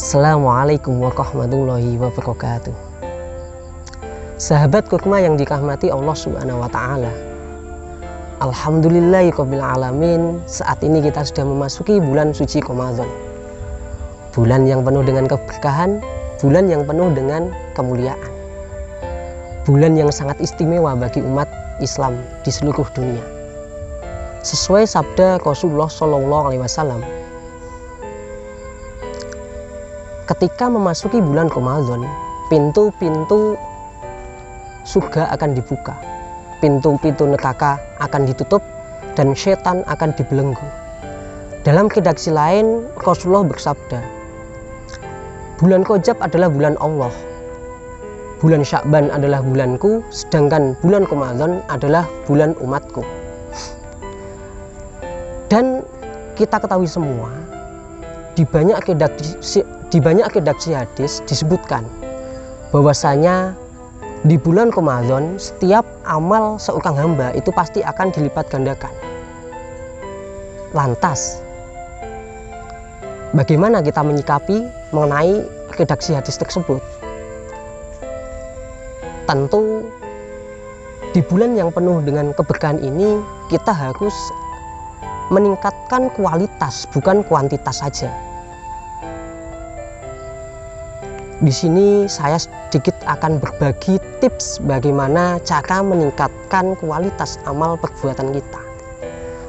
Assalamualaikum warahmatullahi wabarakatuh. Sahabat kurma yang dirahmati Allah Subhanahu wa Ta'ala, alhamdulillahirabbil alamin. Saat ini kita sudah memasuki bulan suci Ramadan, bulan yang penuh dengan keberkahan, bulan yang penuh dengan kemuliaan, bulan yang sangat istimewa bagi umat Islam di seluruh dunia. Sesuai sabda Rasulullah SAW, ketika memasuki bulan Ramadan, pintu-pintu surga akan dibuka, pintu-pintu neraka akan ditutup, dan setan akan dibelenggu. Dalam redaksi lain, Rasulullah bersabda, bulan Rajab adalah bulan Allah, bulan Sya'ban adalah bulanku, sedangkan bulan Ramadan adalah bulan umatku. Dan kita ketahui semua, di banyak redaksi hadis disebutkan bahwasanya di bulan Ramadan setiap amal seorang hamba itu pasti akan dilipat gandakan. Lantas, bagaimana kita menyikapi mengenai redaksi hadis tersebut? Tentu di bulan yang penuh dengan keberkahan ini kita harus meningkatkan kualitas, bukan kuantitas saja. Di sini saya sedikit akan berbagi tips bagaimana cara meningkatkan kualitas amal perbuatan kita.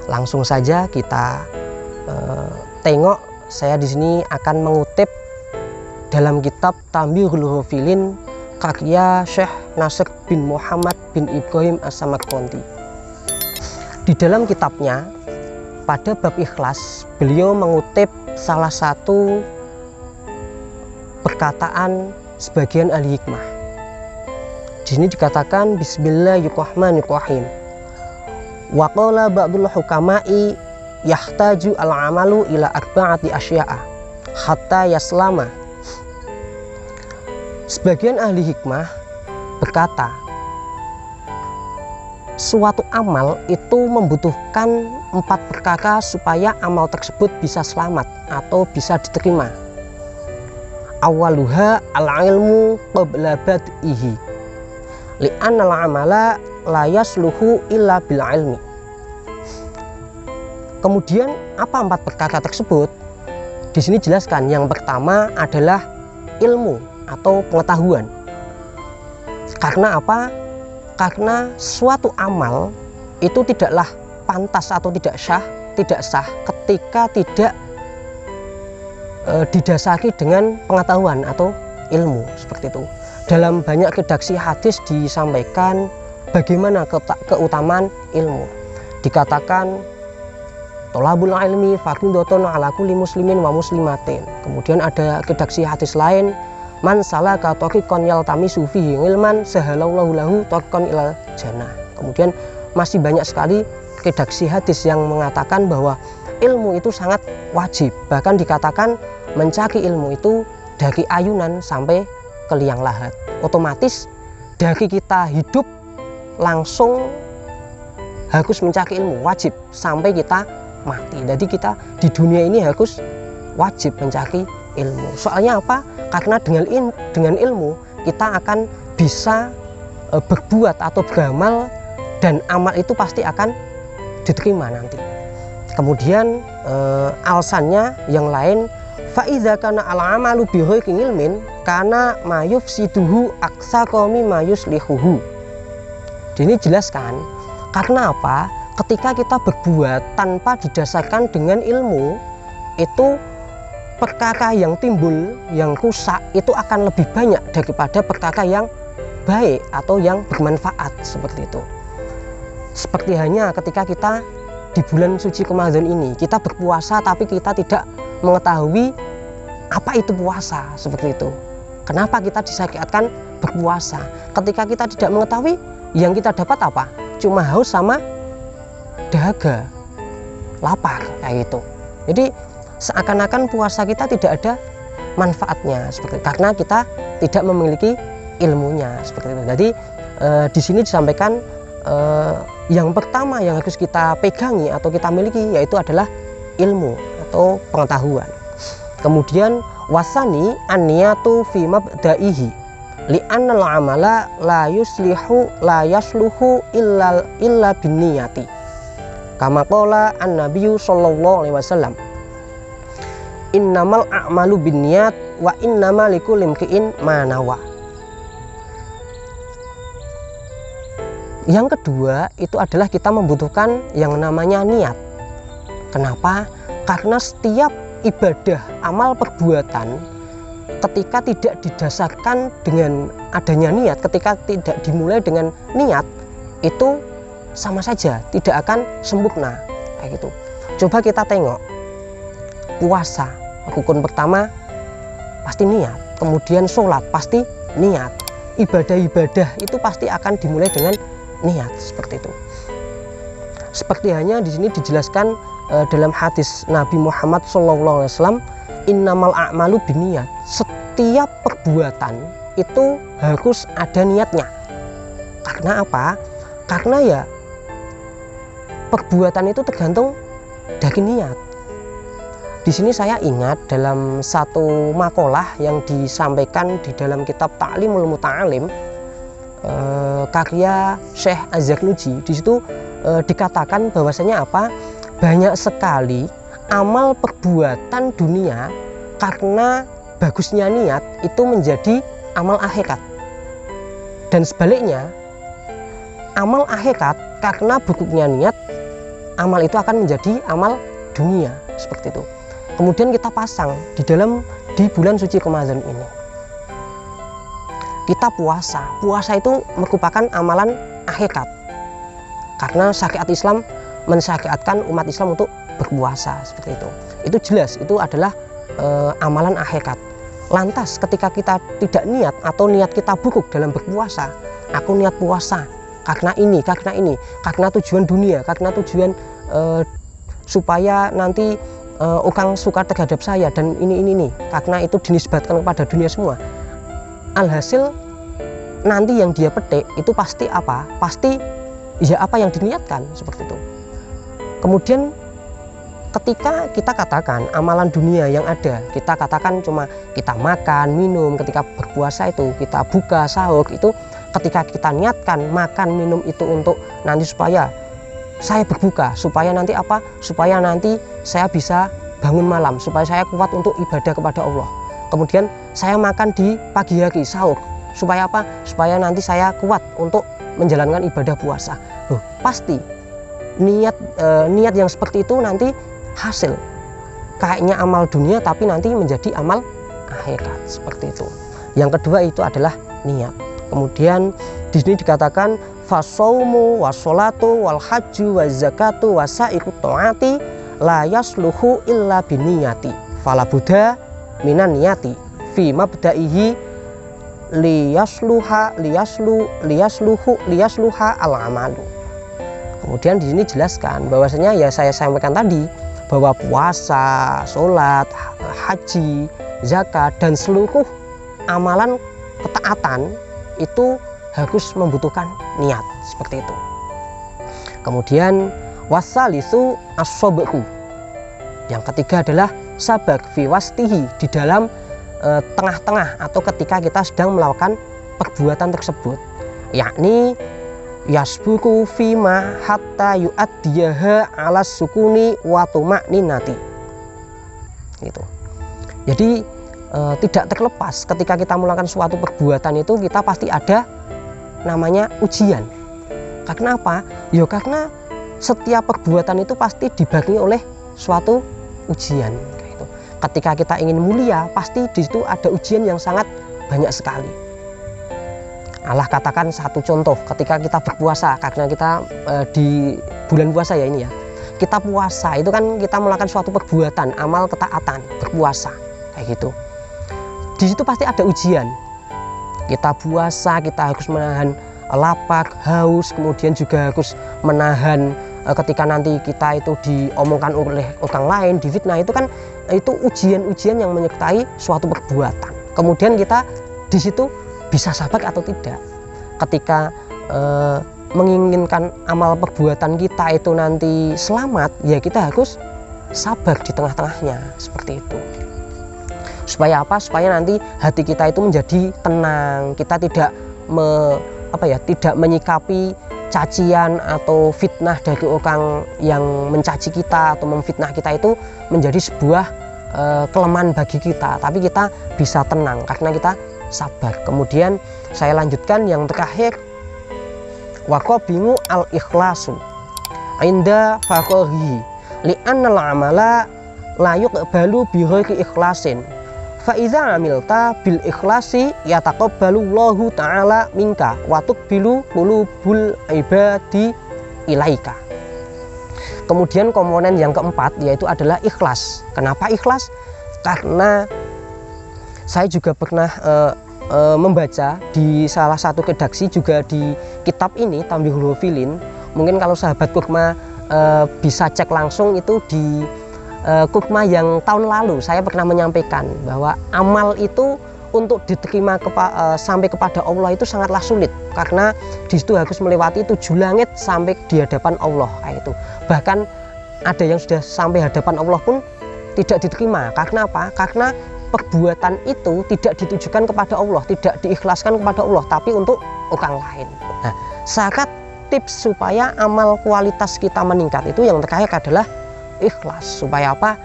Langsung saja kita tengok. Saya di sini akan mengutip dalam kitab Tambihul Ghafilin karya Syekh Nasr bin Muhammad bin Ibrahim As-Samarqandi. Di dalam kitabnya, pada bab ikhlas, beliau mengutip salah satu perkataan sebagian ahli hikmah. Di sini dikatakan Bismillahirrahmanirrahim. Wa qala ba'dul hukama'i yahtaju al-amalu ila arba'ati asya'a hatta yaslama. Sebagian ahli hikmah berkata, suatu amal itu membutuhkan 4 perkara supaya amal tersebut bisa selamat atau bisa diterima. Awaluha al-ilmu qabla bad'ihi li'anna al-amala la yasluhu illa bil ilmi. Kemudian apa 4 perkara tersebut? Di sini jelaskan, yang pertama adalah ilmu atau pengetahuan. Karena apa? Karena suatu amal itu tidaklah pantas atau tidak sah ketika tidak didasari dengan pengetahuan atau ilmu, seperti itu. Dalam banyak redaksi hadis disampaikan bagaimana keutamaan ilmu. Dikatakan tolabul ilmi fardhun ala kulli muslimin wa muslimatin. Kemudian ada redaksi hadis lain, man salaka tariqan yaltamisu fihi ilman sahalallahu lahu tariqan ilal jannah. Kemudian masih banyak sekali redaksi hadis yang mengatakan bahwa ilmu itu sangat wajib. Bahkan dikatakan mencari ilmu itu dari ayunan sampai ke liang lahat. Otomatis dari kita hidup langsung harus mencari ilmu, wajib sampai kita mati. Jadi kita di dunia ini harus wajib mencari ilmu. Soalnya apa? Karena dengan ilmu kita akan bisa berbuat atau beramal, dan amal itu pasti akan diterima nanti. Kemudian alasannya yang lain, fa idza kana al-amalu bi ghairi ilmin kana ma yufsiduhu aktsara mimma yuslihuhu. Ini jelaskan karena apa? Ketika kita berbuat tanpa didasarkan dengan ilmu, itu perkara yang timbul, yang rusak itu akan lebih banyak daripada perkara yang baik atau yang bermanfaat, seperti itu. Seperti hanya ketika kita di bulan suci Ramadan ini, kita berpuasa tapi kita tidak mengetahui apa itu puasa, seperti itu. Kenapa kita disyariatkan berpuasa? Ketika kita tidak mengetahui, yang kita dapat apa? Cuma haus sama dahaga, lapar, kayak gitu. Jadi seakan-akan puasa kita tidak ada manfaatnya, seperti itu, karena kita tidak memiliki ilmunya, seperti itu. Jadi di sini disampaikan yang pertama yang harus kita pegangi atau kita miliki yaitu adalah ilmu atau pengetahuan. Kemudian Wasani an-niyatu fi mabda'ihi li'anna al-amala la yasluhu illa binniyati. Kama qala an-nabiyyu sallallahu alaihi wasallam, innamal a'malu binniyat wa innamal likulli imri'in ma nawa. Yang kedua itu adalah kita membutuhkan yang namanya niat. Kenapa? Karena setiap ibadah, amal perbuatan ketika tidak didasarkan dengan adanya niat, ketika tidak dimulai dengan niat, itu sama saja tidak akan sempurna kayak gitu. Coba kita tengok puasa, rukun pertama pasti niat, kemudian sholat pasti niat, ibadah-ibadah itu pasti akan dimulai dengan niat, seperti itu. Seperti hanya di sini dijelaskan dalam hadis Nabi Muhammad SAW, innamal a'malu binniyat. Setiap perbuatan itu harus ada niatnya. Karena apa? Karena ya perbuatan itu tergantung dari niat. Di sini saya ingat dalam satu makalah yang disampaikan di dalam kitab Ta'limul Muta'alim, karya Syekh Az-Zarnuji. Di situ dikatakan bahwasanya apa? Banyak sekali amal perbuatan dunia karena bagusnya niat itu menjadi amal akhirat. Dan sebaliknya, amal akhirat karena buruknya niat, amal itu akan menjadi amal dunia, seperti itu. Kemudian kita pasang di bulan suci Ramadan ini. Kita puasa itu merupakan amalan akhirat, karena syariat Islam mensyariatkan umat Islam untuk berpuasa, seperti itu. Itu jelas, itu adalah amalan akhirat. Lantas ketika kita tidak niat atau niat kita buruk dalam berpuasa, aku niat puasa karena ini, karena tujuan dunia, karena tujuan supaya nanti orang suka terhadap saya dan ini, karena itu dinisbatkan kepada dunia semua. Alhasil nanti yang dia petik itu pasti apa? Pasti ya apa yang diniatkan, seperti itu. Kemudian ketika kita katakan amalan dunia yang ada, kita katakan cuma kita makan, minum, ketika berpuasa itu kita buka, sahur, itu ketika kita niatkan makan, minum itu untuk nanti supaya saya berbuka, supaya nanti apa? Supaya nanti saya bisa bangun malam, supaya saya kuat untuk ibadah kepada Allah. Kemudian saya makan di pagi hari, sahur, supaya apa? Supaya nanti saya kuat untuk menjalankan ibadah puasa. Loh, pasti niat yang seperti itu nanti hasil kayaknya amal dunia tapi nanti menjadi amal akhirat, seperti itu. Yang kedua itu adalah niat. Kemudian di sini dikatakan fasaumu washolatu wal hajju waz zakatu wasaiqut taati la yasluhu illa biniyati fala buddha minan niyati fi mabda'ihi liyasluha al amalu. Kemudian di sini jelaskan bahwasanya ya saya sampaikan tadi bahwa puasa, sholat, haji, zakat dan seluruh amalan ketaatan itu harus membutuhkan niat, seperti itu. Kemudian wasalisu as-sabru. Yang ketiga adalah sabar fi wastihi, di dalam tengah-tengah atau ketika kita sedang melakukan perbuatan tersebut, yakni yasbuku fima hatta yu'addiyaha ala sukuni wa tuma'ninati. Gitu. Jadi tidak terlepas ketika kita melakukan suatu perbuatan itu kita pasti ada namanya ujian. Karena apa? Ya karena setiap perbuatan itu pasti dibarengi oleh suatu ujian. Gitu. Ketika kita ingin mulia, pasti di situ ada ujian yang sangat banyak sekali. Allah katakan satu contoh ketika kita berpuasa, karena kita di bulan puasa ya ini ya, kita puasa itu kan kita melakukan suatu perbuatan, amal ketaatan, berpuasa kayak gitu. Di situ pasti ada ujian. Kita puasa, kita harus menahan lapar, haus, kemudian juga harus menahan ketika nanti kita itu diomongkan oleh orang lain, difitnah, itu kan itu ujian-ujian yang menyertai suatu perbuatan. Kemudian kita di situ bisa sabar atau tidak. Ketika menginginkan amal perbuatan kita itu nanti selamat, ya kita harus sabar di tengah-tengahnya, seperti itu. Supaya apa? Supaya nanti hati kita itu menjadi tenang, kita tidak tidak menyikapi cacian atau fitnah dari orang yang mencaci kita atau memfitnah kita itu menjadi sebuah kelemahan bagi kita, tapi kita bisa tenang karena kita sabar. Kemudian saya lanjutkan yang terakhir, waqabingu al-ikhlasu inda faqrihi li'annal amala la yuqbalu bi ghairi ikhlasin fa idza amilta bil ikhlasi yataqabbalu Allahu ta'ala minka wa tuqbilu qulubul ibadi ilaika. Kemudian komponen yang keempat yaitu adalah ikhlas. Kenapa ikhlas? Karena saya juga pernah membaca di salah satu redaksi juga di kitab ini Tanbihul Ghafilin. Mungkin kalau sahabat Kurma bisa cek langsung itu di Kurma yang tahun lalu saya pernah menyampaikan bahwa amal itu untuk diterima sampai kepada Allah itu sangatlah sulit, karena di situ harus melewati 7 langit sampai di hadapan Allah. Itu bahkan ada yang sudah sampai hadapan Allah pun tidak diterima. Karena apa? Karena perbuatan itu tidak ditujukan kepada Allah, tidak diikhlaskan kepada Allah, tapi untuk orang lain. Nah, syarat tips supaya amal kualitas kita meningkat itu yang terakhir adalah ikhlas. Supaya apa?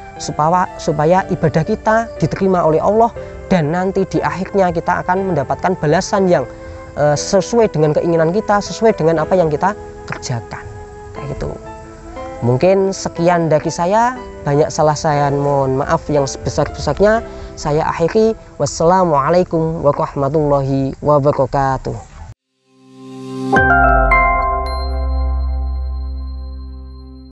Supaya ibadah kita diterima oleh Allah dan nanti di akhirnya kita akan mendapatkan balasan yang sesuai dengan keinginan kita, sesuai dengan apa yang kita kerjakan. Kayak gitu. Mungkin sekian dari saya, banyak salah saya mohon maaf yang sebesar-besarnya. Saya akhiri, wassalamualaikum warahmatullahi wabarakatuh.